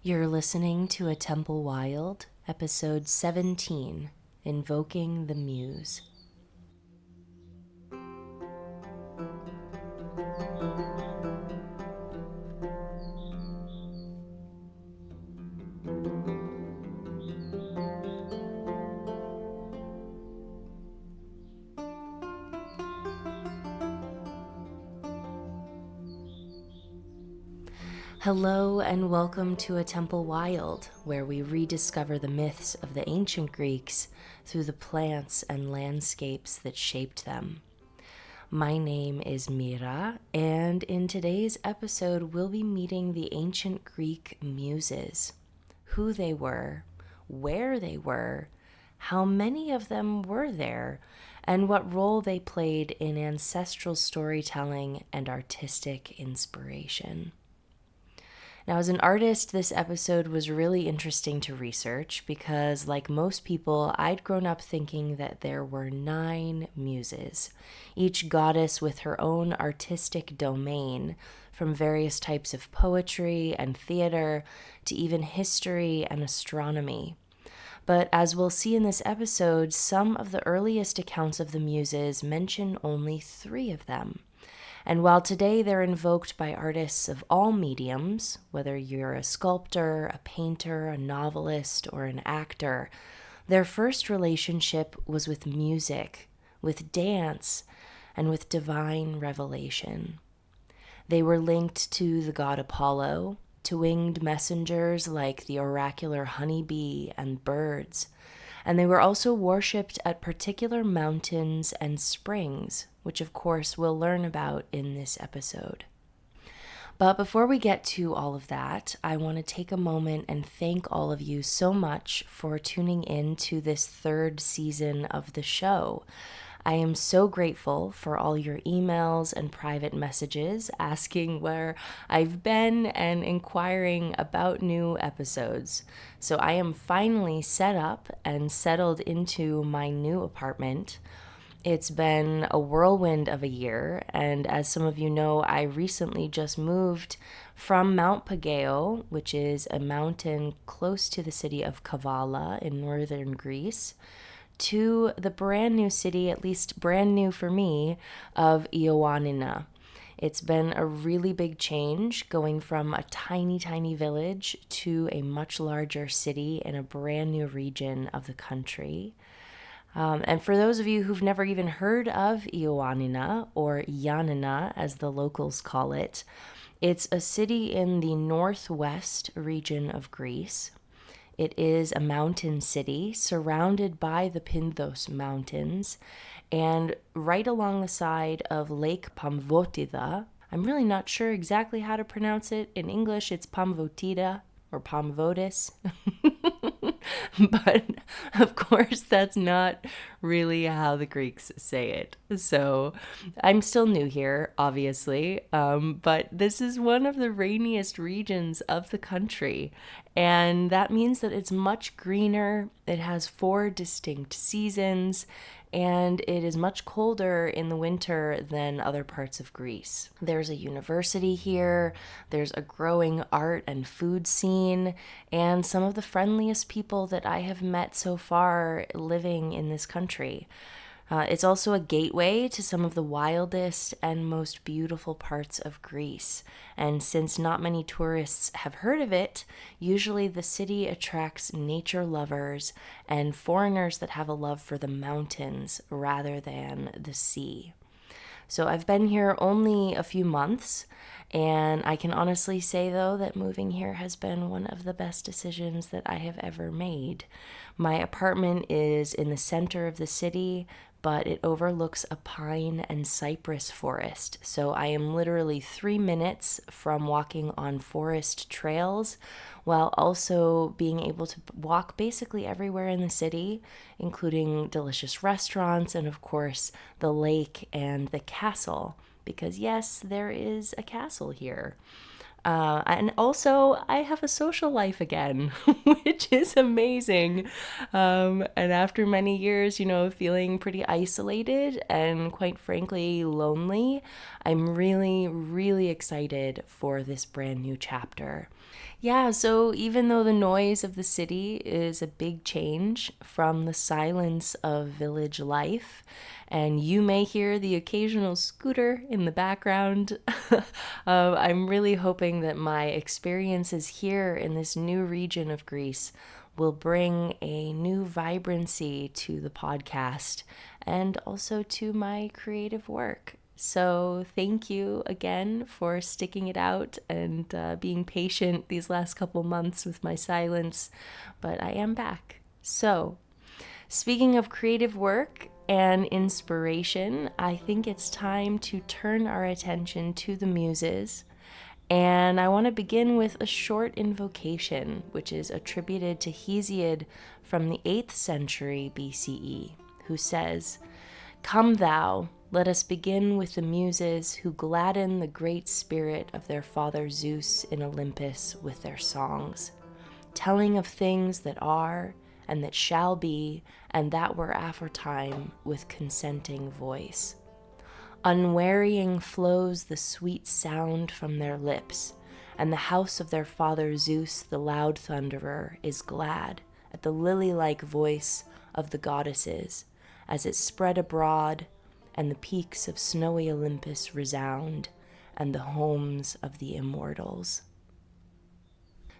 You're listening to A Temple Wild, episode 17, Invoking the Muse. Hello and welcome to A Temple Wild, where we rediscover the myths of the ancient Greeks through the plants and landscapes that shaped them. My name is Mira, and in today's episode we'll be meeting the ancient Greek Muses. Who they were, where they were, how many of them were there, and what role they played in ancestral storytelling and artistic inspiration. Now, as an artist, this episode was really interesting to research because, like most people, I'd grown up thinking that there were 9 muses, each goddess with her own artistic domain, from various types of poetry and theater to even history and astronomy. But as we'll see in this episode, some of the earliest accounts of the muses mention only 3 of them. And while today they're invoked by artists of all mediums, whether you're a sculptor, a painter, a novelist, or an actor, their first relationship was with music, with dance, and with divine revelation. They were linked to the god Apollo, to winged messengers like the oracular honeybee and birds, and they were also worshipped at particular mountains and springs, which of course we'll learn about in this episode. But before we get to all of that, I want to take a moment and thank all of you so much for tuning in to this 3rd season of the show. I am so grateful for all your emails and private messages asking where I've been and inquiring about new episodes. So I am finally set up and settled into my new apartment. It's been a whirlwind of a year, and as some of you know, I recently just moved from Mount Pageo, which is a mountain close to the city of Kavala in northern Greece, to the brand new city, at least brand new for me, of Ioannina. It's been a really big change going from a tiny, tiny village to a much larger city in a brand new region of the country. And for those of you who've never even heard of Ioannina, or Ioannina as the locals call it, it's a city in the northwest region of Greece. It is a mountain city surrounded by the Pindos Mountains and right along the side of Lake Pamvotida. I'm really not sure exactly how to pronounce it. In English, it's Pamvotida or Pamvodis. But of course, that's not really how the Greeks say it. So I'm still new here, obviously, but this is one of the rainiest regions of the country. And that means that it's much greener. It has 4 distinct seasons, and it is much colder in the winter than other parts of Greece. There's a university here, there's a growing art and food scene, and some of the friendliest people that I have met so far living in this country. It's also a gateway to some of the wildest and most beautiful parts of Greece. And since not many tourists have heard of it, usually the city attracts nature lovers and foreigners that have a love for the mountains rather than the sea. So I've been here only a few months, and I can honestly say, though, that moving here has been one of the best decisions that I have ever made. My apartment is in the center of the city, but it overlooks a pine and cypress forest. So I am literally 3 minutes from walking on forest trails while also being able to walk basically everywhere in the city, including delicious restaurants and, of course, the lake and the castle. Because yes, there is a castle here. And also, I have a social life again, which is amazing. And after many years, feeling pretty isolated and quite frankly lonely, I'm really, really excited for this brand new chapter. Yeah, so even though the noise of the city is a big change from the silence of village life, and you may hear the occasional scooter in the background, I'm really hoping that my experiences here in this new region of Greece will bring a new vibrancy to the podcast and also to my creative work. So, thank you again for sticking it out and being patient these last couple months with my silence, but I am back. So, speaking of creative work and inspiration, I think it's time to turn our attention to the Muses. And I want to begin with a short invocation, which is attributed to Hesiod from the 8th century BCE, who says, "Come thou, let us begin with the Muses who gladden the great spirit of their father Zeus in Olympus with their songs, telling of things that are and that shall be and that were aforetime with consenting voice. Unwearying flows the sweet sound from their lips, and the house of their father Zeus, the loud thunderer, is glad at the lily-like voice of the goddesses, as it spread abroad, and the peaks of snowy Olympus resound, and the homes of the immortals."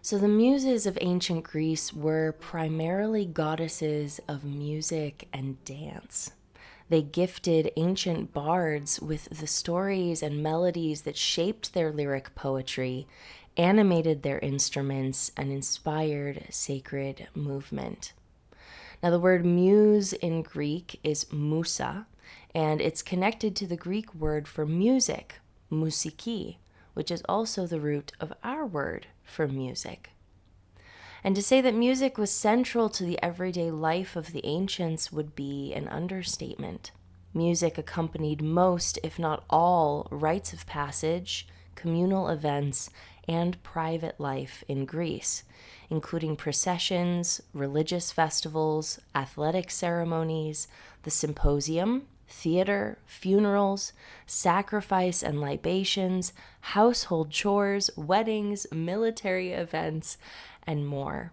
So the Muses of ancient Greece were primarily goddesses of music and dance. They gifted ancient bards with the stories and melodies that shaped their lyric poetry, animated their instruments, and inspired sacred movement. Now, the word muse in Greek is musa, and it's connected to the Greek word for music, musiki, which is also the root of our word for music. And to say that music was central to the everyday life of the ancients would be an understatement. Music accompanied most, if not all, rites of passage, communal events, and private life in Greece, including processions, religious festivals, athletic ceremonies, the symposium, theater, funerals, sacrifice and libations, household chores, weddings, military events, and more.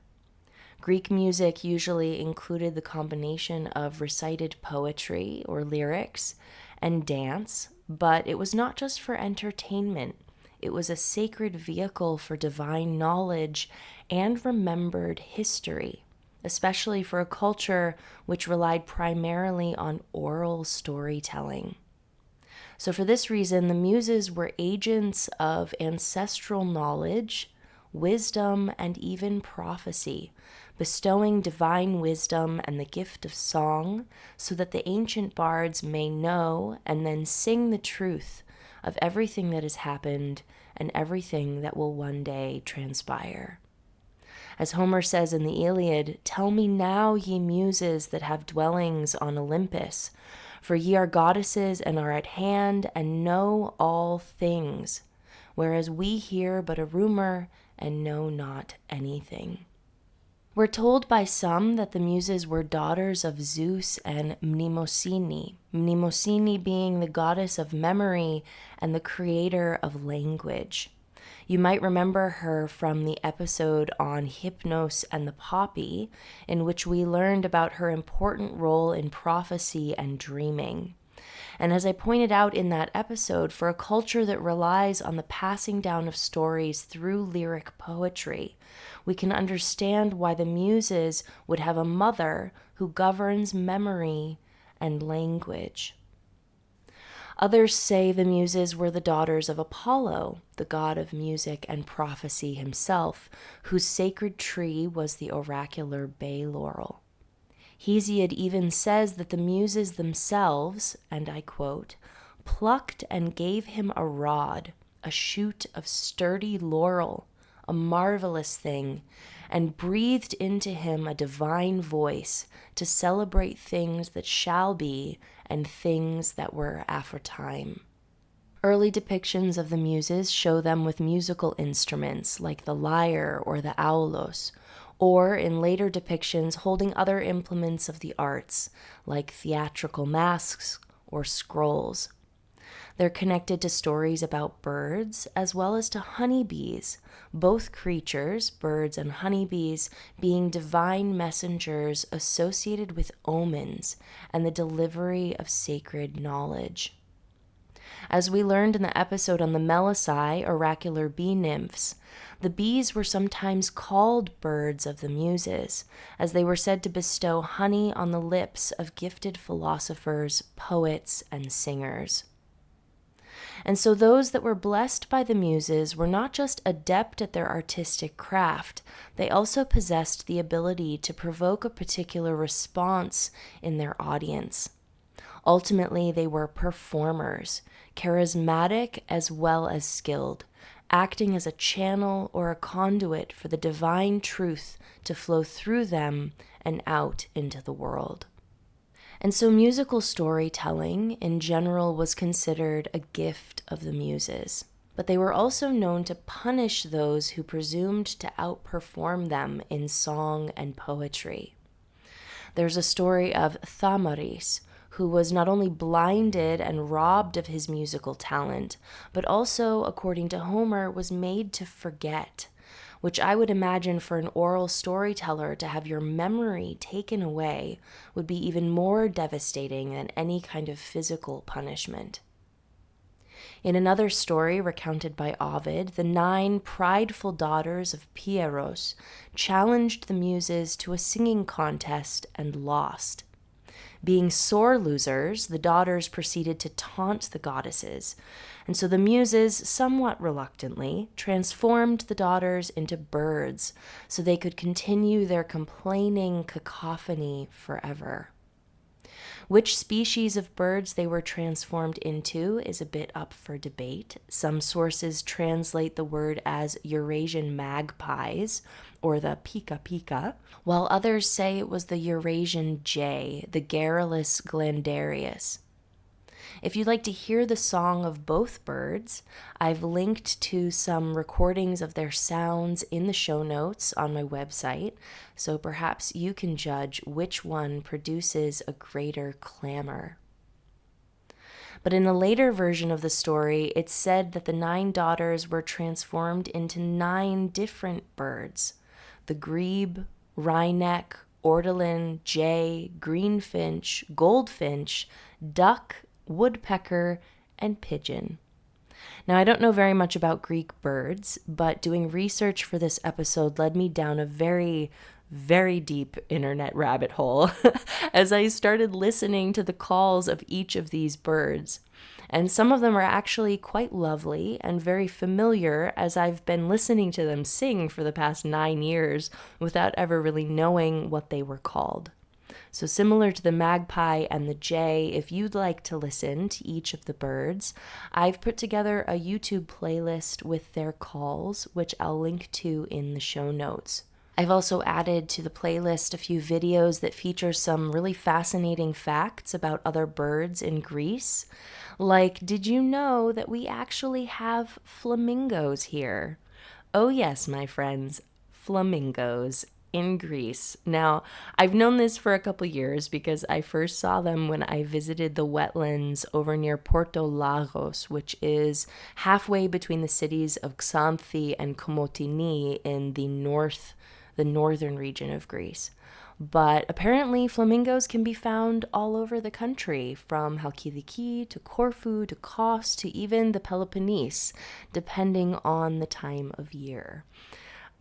Greek music usually included the combination of recited poetry or lyrics and dance, but it was not just for entertainment. It was a sacred vehicle for divine knowledge and remembered history, especially for a culture which relied primarily on oral storytelling. So, for this reason, the Muses were agents of ancestral knowledge, wisdom, and even prophecy, bestowing divine wisdom and the gift of song so that the ancient bards may know and then sing the truth of everything that has happened and everything that will one day transpire. As Homer says in the Iliad, "Tell me now, ye Muses that have dwellings on Olympus, for ye are goddesses and are at hand and know all things, whereas we hear but a rumor and know not anything." We're told by some that the Muses were daughters of Zeus and Mnemosyne, Mnemosyne being the goddess of memory and the creator of language. You might remember her from the episode on Hypnos and the Poppy, in which we learned about her important role in prophecy and dreaming. And as I pointed out in that episode, for a culture that relies on the passing down of stories through lyric poetry, we can understand why the Muses would have a mother who governs memory and language. Others say the Muses were the daughters of Apollo, the god of music and prophecy himself, whose sacred tree was the oracular bay laurel. Hesiod even says that the Muses themselves, and I quote, "plucked and gave him a rod, a shoot of sturdy laurel, a marvelous thing, and breathed into him a divine voice to celebrate things that shall be and things that were aforetime." Early depictions of the Muses show them with musical instruments like the lyre or the aulos, or in later depictions holding other implements of the arts like theatrical masks or scrolls. They're connected to stories about birds as well as to honeybees, both creatures, birds and honeybees, being divine messengers associated with omens and the delivery of sacred knowledge. As we learned in the episode on the Melissae, oracular bee nymphs, the bees were sometimes called birds of the Muses, as they were said to bestow honey on the lips of gifted philosophers, poets, and singers. And so those that were blessed by the Muses were not just adept at their artistic craft, they also possessed the ability to provoke a particular response in their audience. Ultimately, they were performers, charismatic as well as skilled, acting as a channel or a conduit for the divine truth to flow through them and out into the world. And so musical storytelling in general was considered a gift of the Muses, but they were also known to punish those who presumed to outperform them in song and poetry. There's a story of Thamaris, who was not only blinded and robbed of his musical talent, but also, according to Homer, was made to forget, which I would imagine for an oral storyteller to have your memory taken away would be even more devastating than any kind of physical punishment. In another story recounted by Ovid, the 9 prideful daughters of Pieros challenged the Muses to a singing contest and lost. Being sore losers, the daughters proceeded to taunt the goddesses, and so the Muses, somewhat reluctantly, transformed the daughters into birds so they could continue their complaining cacophony forever. Which species of birds they were transformed into is a bit up for debate. Some sources translate the word as Eurasian magpies, or the pika pika, while others say it was the Eurasian jay, the Garrulus glandarius. If you'd like to hear the song of both birds, I've linked to some recordings of their sounds in the show notes on my website, so perhaps you can judge which one produces a greater clamor. But in a later version of the story, it's said that the 9 daughters were transformed into 9 different birds: the grebe, wryneck, ortolan, jay, greenfinch, goldfinch, duck, woodpecker, and pigeon. Now, I don't know very much about Greek birds, but doing research for this episode led me down a very, very deep internet rabbit hole as I started listening to the calls of each of these birds. And some of them are actually quite lovely and very familiar, as I've been listening to them sing for the past 9 years without ever really knowing what they were called. So similar to the magpie and the jay, if you'd like to listen to each of the birds, I've put together a YouTube playlist with their calls, which I'll link to in the show notes. I've also added to the playlist a few videos that feature some really fascinating facts about other birds in Greece. Like, did you know that we actually have flamingos here? Oh yes, my friends, flamingos in Greece. Now, I've known this for a couple years because I first saw them when I visited the wetlands over near Porto Lagos, which is halfway between the cities of Xanthi and Komotini in the northern region of Greece. But apparently flamingos can be found all over the country, from Halkidiki to Corfu to Kos to even the Peloponnese, depending on the time of year.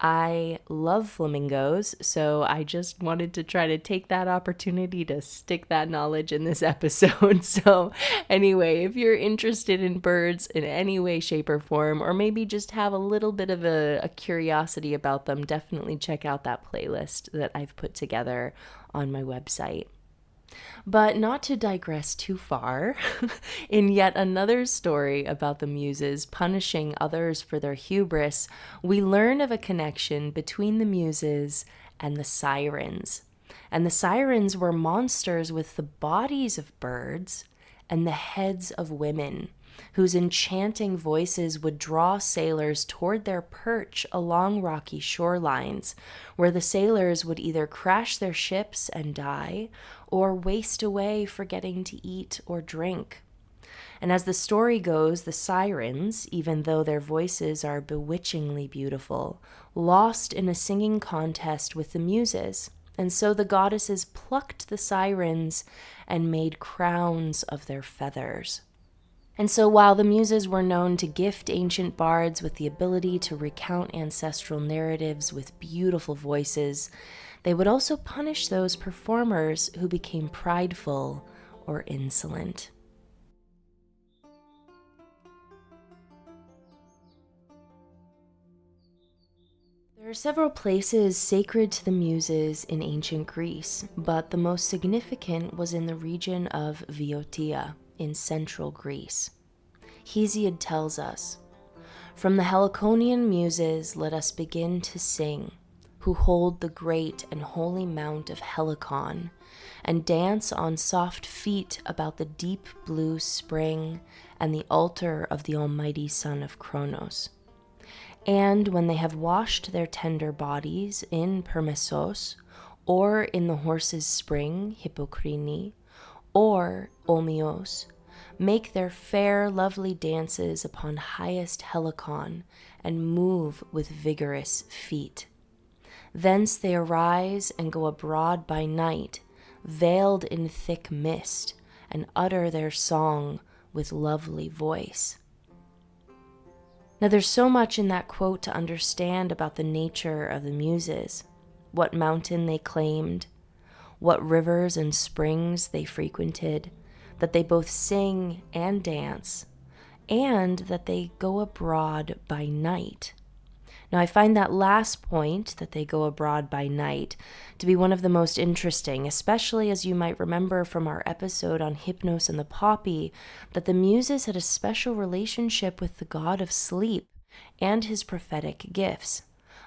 I love flamingos, so I just wanted to try to take that opportunity to stick that knowledge in this episode. So anyway, if you're interested in birds in any way, shape, or form, or maybe just have a little bit of a curiosity about them, definitely check out that playlist that I've put together on my website. But not to digress too far, in yet another story about the Muses punishing others for their hubris, we learn of a connection between the Muses and the Sirens. And the Sirens were monsters with the bodies of birds and the heads of women, whose enchanting voices would draw sailors toward their perch along rocky shorelines, where the sailors would either crash their ships and die, or waste away forgetting to eat or drink. And as the story goes, the sirens, even though their voices are bewitchingly beautiful, lost in a singing contest with the Muses. And so the goddesses plucked the sirens and made crowns of their feathers. And so while the Muses were known to gift ancient bards with the ability to recount ancestral narratives with beautiful voices, they would also punish those performers who became prideful or insolent. There are several places sacred to the Muses in ancient Greece, but the most significant was in the region of Viotia in central Greece. Hesiod tells us, "From the Heliconian Muses let us begin to sing, who hold the great and holy mount of Helicon, and dance on soft feet about the deep blue spring and the altar of the almighty son of Cronos. And when they have washed their tender bodies in Permessos, or in the horse's spring, Hippocrini, or Olmios, make their fair, lovely dances upon highest Helicon, and move with vigorous feet. Thence they arise and go abroad by night, veiled in thick mist, and utter their song with lovely voice." Now, there's so much in that quote to understand about the nature of the Muses, what mountain they claimed, what rivers and springs they frequented, that they both sing and dance, and that they go abroad by night. Now, I find that last point, that they go abroad by night, to be one of the most interesting, especially as you might remember from our episode on Hypnos and the Poppy, that the Muses had a special relationship with the god of sleep and his prophetic gifts.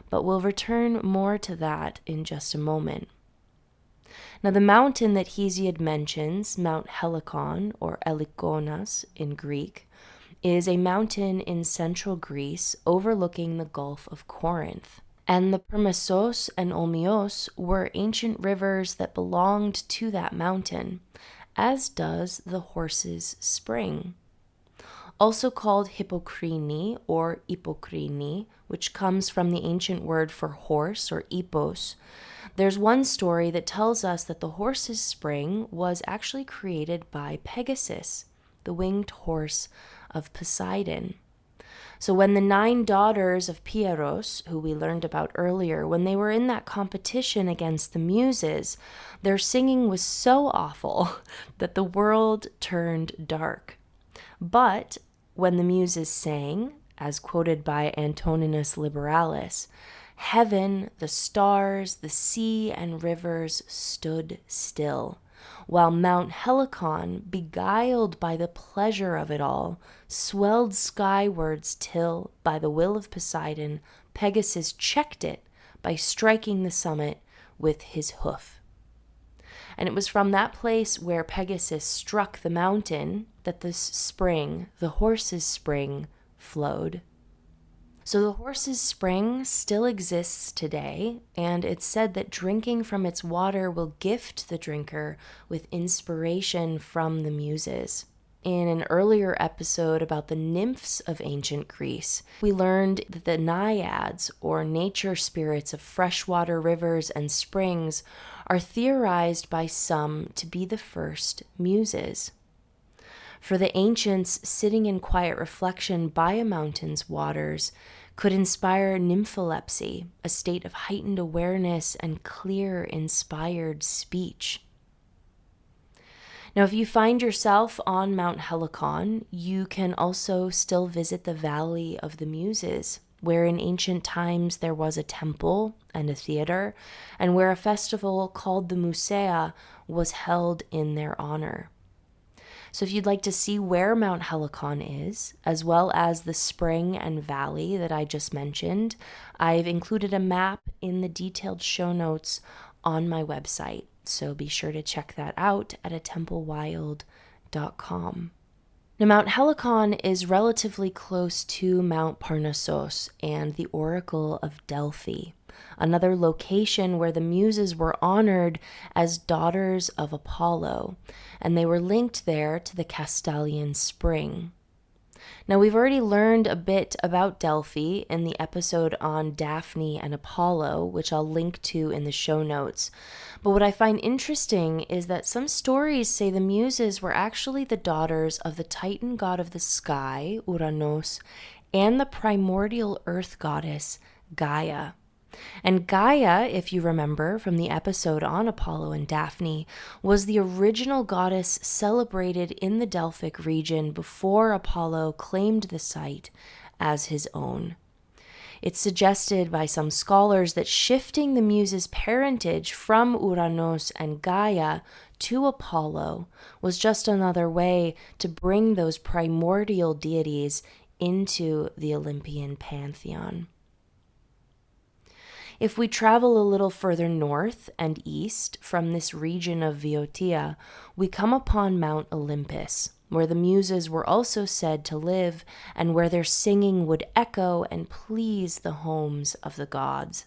But we'll return more to that in just a moment. Now, the mountain that Hesiod mentions, Mount Helicon, or Elikonas in Greek, is a mountain in central Greece overlooking the Gulf of Corinth. And the Permessos and Olmios were ancient rivers that belonged to that mountain, as does the horse's spring. Also called Hippocrini or Ippocrini, which comes from the ancient word for horse or ippos, there's one story that tells us that the horse's spring was actually created by Pegasus, the winged horse of Poseidon. So when the 9 daughters of Pieros, who we learned about earlier, when they were in that competition against the Muses, their singing was so awful that the world turned dark. But when the Muses sang, as quoted by Antoninus Liberalis, heaven, the stars, the sea, and rivers stood still, while Mount Helicon, beguiled by the pleasure of it all, swelled skywards till, by the will of Poseidon, Pegasus checked it by striking the summit with his hoof. And it was from that place where Pegasus struck the mountain that this spring, the horse's spring, flowed. So the horse's spring still exists today, and it's said that drinking from its water will gift the drinker with inspiration from the Muses. In an earlier episode about the nymphs of ancient Greece, we learned that the naiads, or nature spirits of freshwater rivers and springs, are theorized by some to be the first Muses. For the ancients, sitting in quiet reflection by a mountain's waters could inspire nympholepsy, a state of heightened awareness and clear, inspired speech. Now, if you find yourself on Mount Helicon, you can also still visit the Valley of the Muses, where in ancient times there was a temple and a theater, and where a festival called the Musea was held in their honor. So if you'd like to see where Mount Helicon is, as well as the spring and valley that I just mentioned, I've included a map in the detailed show notes on my website. So be sure to check that out at atempowild.com. Now, Mount Helicon is relatively close to Mount Parnassos and the Oracle of Delphi, another location where the Muses were honored as daughters of Apollo, and they were linked there to the Castalian Spring. Now, we've already learned a bit about Delphi in the episode on Daphne and Apollo, which I'll link to in the show notes. But what I find interesting is that some stories say the Muses were actually the daughters of the Titan god of the sky, Uranos, and the primordial earth goddess, Gaia. And Gaia, if you remember from the episode on Apollo and Daphne, was the original goddess celebrated in the Delphic region before Apollo claimed the site as his own. It's suggested by some scholars that shifting the Muses' parentage from Uranos and Gaia to Apollo was just another way to bring those primordial deities into the Olympian pantheon. If we travel a little further north and east from this region of Viotia, we come upon Mount Olympus, where the Muses were also said to live and where their singing would echo and please the homes of the gods.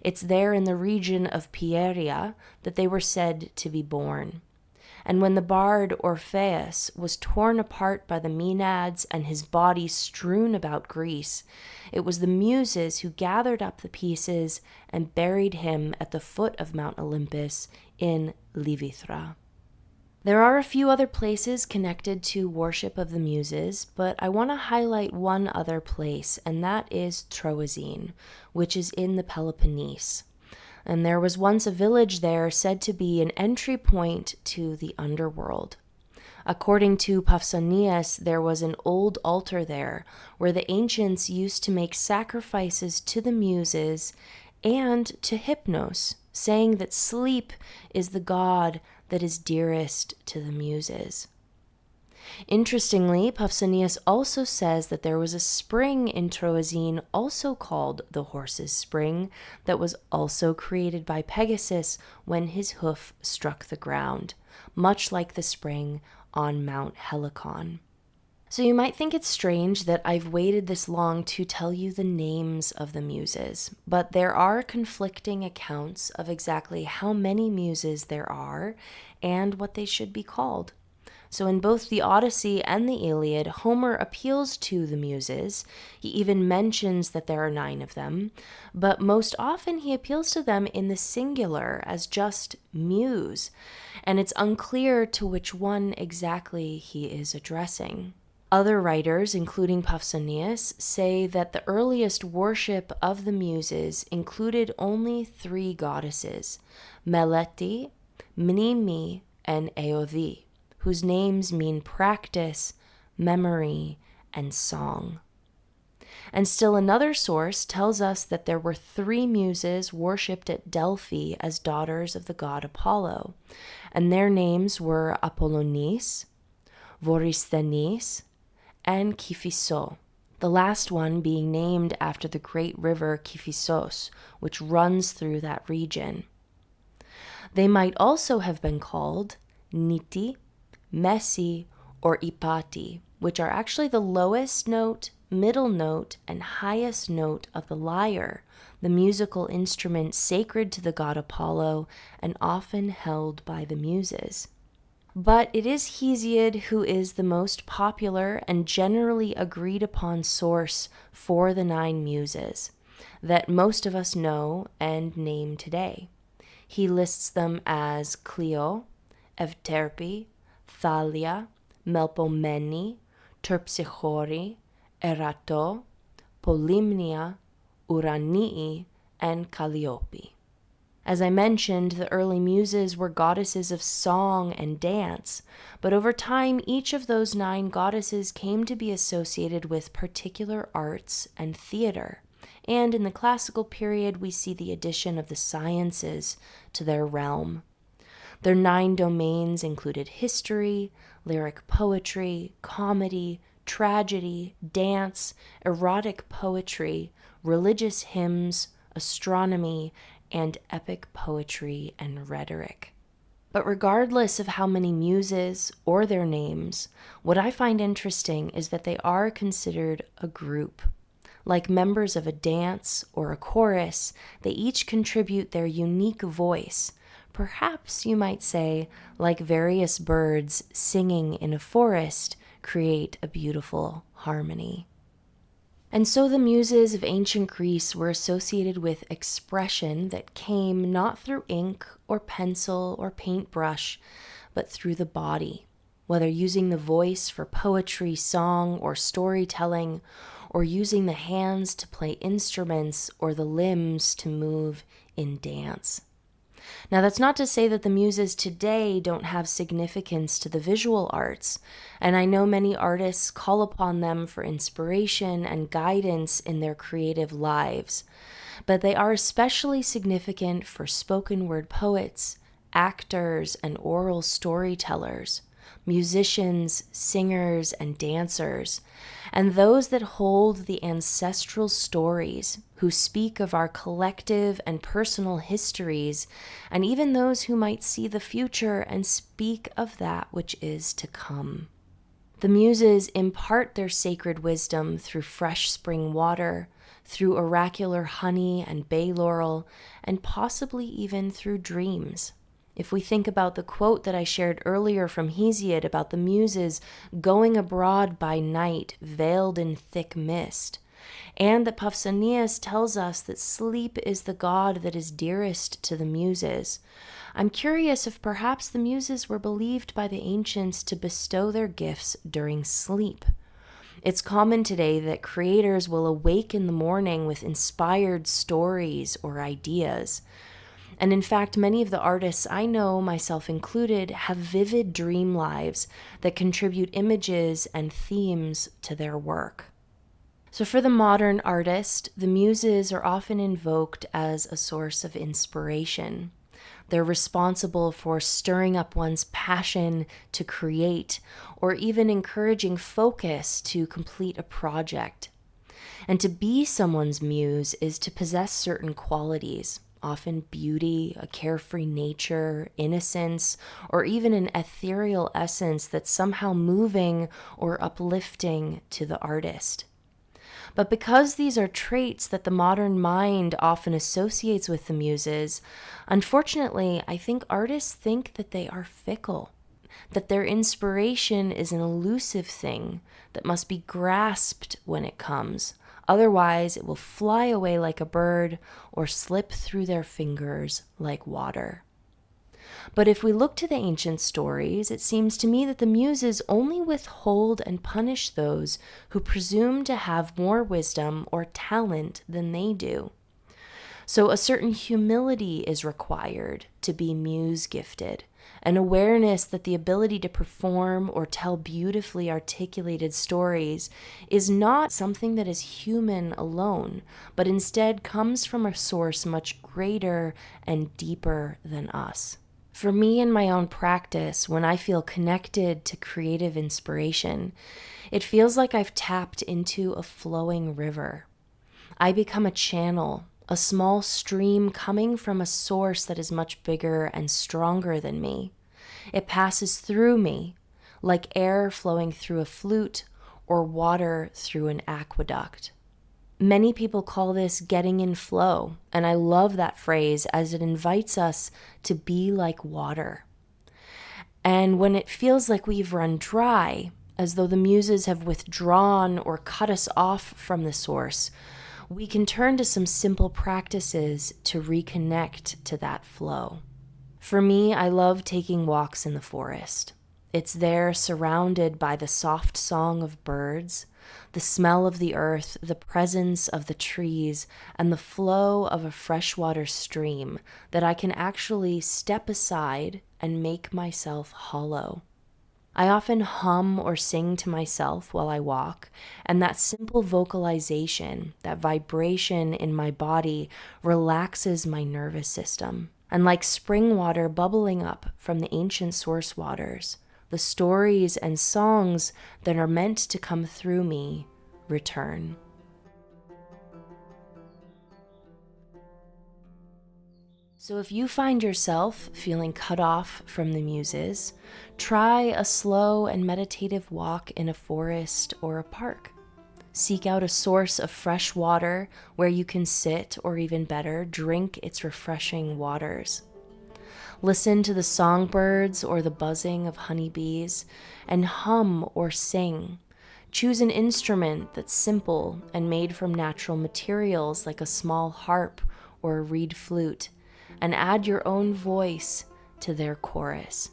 It's there in the region of Pieria that they were said to be born. And when the bard Orpheus was torn apart by the Maenads and his body strewn about Greece, it was the Muses who gathered up the pieces and buried him at the foot of Mount Olympus in Livithra. There are a few other places connected to worship of the Muses, but I want to highlight one other place, and that is Troezen, which is in the Peloponnese. And there was once a village there said to be an entry point to the underworld. According to Pausanias, there was an old altar there where the ancients used to make sacrifices to the Muses and to Hypnos, saying that sleep is the god that is dearest to the Muses. Interestingly, Pausanias also says that there was a spring in Troezen, also called the Horse's Spring, that was also created by Pegasus when his hoof struck the ground, much like the spring on Mount Helicon. So you might think it's strange that I've waited this long to tell you the names of the Muses, but there are conflicting accounts of exactly how many Muses there are and what they should be called. So in both the Odyssey and the Iliad, Homer appeals to the Muses. He even mentions that there are 9 of them, but most often he appeals to them in the singular as just Muse, and it's unclear to which one exactly he is addressing. Other writers, including Pausanias, say that the earliest worship of the Muses included only 3 goddesses, Meleti, Mneme, and Eothi, whose names mean practice, memory, and song. And still another source tells us that there were 3 Muses worshipped at Delphi as daughters of the god Apollo, and their names were Apollonice, Voristhenes, and Kiphiso, the last one being named after the great river Kiphisos, which runs through that region. They might also have been called Niti, Messi, or Ipati, which are actually the lowest note, middle note, and highest note of the lyre, the musical instrument sacred to the god Apollo and often held by the Muses. But it is Hesiod who is the most popular and generally agreed upon source for the 9 Muses that most of us know and name today. He lists them as Clio, Evterpe, Thalia, Melpomene, Terpsichore, Erato, Polymnia, Uranii, and Calliope. As I mentioned, the early Muses were goddesses of song and dance, but over time each of those 9 goddesses came to be associated with particular arts and theater, and in the classical period we see the addition of the sciences to their realm. Their 9 domains included history, lyric poetry, comedy, tragedy, dance, erotic poetry, religious hymns, astronomy, and epic poetry and rhetoric. But regardless of how many muses or their names, what I find interesting is that they are considered a group. Like members of a dance or a chorus, they each contribute their unique voice. Perhaps you might say, like various birds singing in a forest, create a beautiful harmony. And so the muses of ancient Greece were associated with expression that came not through ink or pencil or paintbrush, but through the body, whether using the voice for poetry, song, or storytelling, or using the hands to play instruments or the limbs to move in dance. Now, that's not to say that the muses today don't have significance to the visual arts, and I know many artists call upon them for inspiration and guidance in their creative lives, but they are especially significant for spoken word poets, actors, and oral storytellers, musicians, singers, and dancers, and those that hold the ancestral stories, who speak of our collective and personal histories, and even those who might see the future and speak of that which is to come. The muses impart their sacred wisdom through fresh spring water, through oracular honey and bay laurel, and possibly even through dreams. If we think about the quote that I shared earlier from Hesiod about the muses going abroad by night, veiled in thick mist, and that Pausanias tells us that sleep is the god that is dearest to the muses, I'm curious if perhaps the muses were believed by the ancients to bestow their gifts during sleep. It's common today that creators will awake in the morning with inspired stories or ideas. And in fact, many of the artists I know, myself included, have vivid dream lives that contribute images and themes to their work. So for the modern artist, the muses are often invoked as a source of inspiration. They're responsible for stirring up one's passion to create, or even encouraging focus to complete a project. And to be someone's muse is to possess certain qualities, often beauty, a carefree nature, innocence, or even an ethereal essence that's somehow moving or uplifting to the artist. But because these are traits that the modern mind often associates with the muses, unfortunately, I think artists think that they are fickle, that their inspiration is an elusive thing that must be grasped when it comes. Otherwise, it will fly away like a bird or slip through their fingers like water. But if we look to the ancient stories, it seems to me that the muses only withhold and punish those who presume to have more wisdom or talent than they do. So a certain humility is required to be muse gifted, an awareness that the ability to perform or tell beautifully articulated stories is not something that is human alone, but instead comes from a source much greater and deeper than us. For me in my own practice, when I feel connected to creative inspiration, it feels like I've tapped into a flowing river. I become a channel, a small stream coming from a source that is much bigger and stronger than me. It passes through me, like air flowing through a flute or water through an aqueduct. Many people call this getting in flow, and I love that phrase as it invites us to be like water. And when it feels like we've run dry, as though the muses have withdrawn or cut us off from the source, we can turn to some simple practices to reconnect to that flow. For me, I love taking walks in the forest. It's there surrounded by the soft song of birds, the smell of the earth, the presence of the trees, and the flow of a freshwater stream that I can actually step aside and make myself hollow. I often hum or sing to myself while I walk, and that simple vocalization, that vibration in my body, relaxes my nervous system. And like spring water bubbling up from the ancient source waters, the stories and songs that are meant to come through me return. So if you find yourself feeling cut off from the Muses, try a slow and meditative walk in a forest or a park. Seek out a source of fresh water where you can sit, or even better, drink its refreshing waters. Listen to the songbirds or the buzzing of honeybees and hum or sing. Choose an instrument that's simple and made from natural materials like a small harp or a reed flute, and add your own voice to their chorus.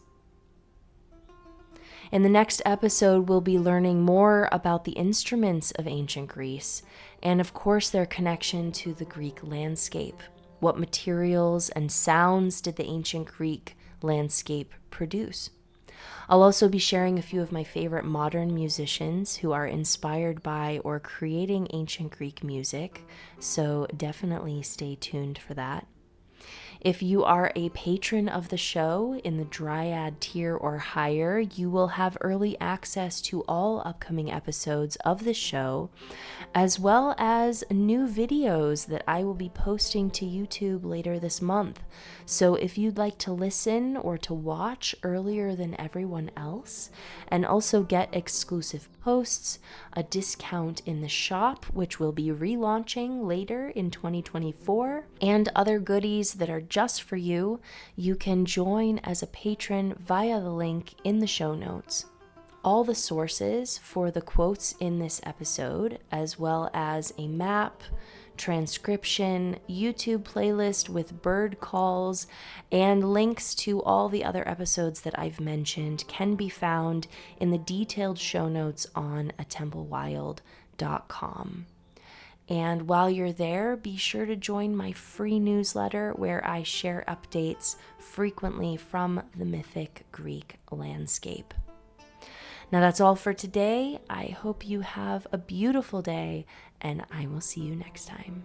In the next episode, we'll be learning more about the instruments of ancient Greece and, of course, their connection to the Greek landscape. What materials and sounds did the ancient Greek landscape produce? I'll also be sharing a few of my favorite modern musicians who are inspired by or creating ancient Greek music, so definitely stay tuned for that. If you are a patron of the show in the Dryad tier or higher, you will have early access to all upcoming episodes of the show, as well as new videos that I will be posting to YouTube later this month. So if you'd like to listen or to watch earlier than everyone else, and also get exclusive posts, a discount in the shop, which will be relaunching later in 2024, and other goodies that are just for you, you can join as a patron via the link in the show notes. All the sources for the quotes in this episode, as well as a map, transcription, YouTube playlist with bird calls, and links to all the other episodes that I've mentioned, can be found in the detailed show notes on aTempleWild.com. And while you're there, be sure to join my free newsletter where I share updates frequently from the mythic Greek landscape. Now that's all for today. I hope you have a beautiful day, and I will see you next time.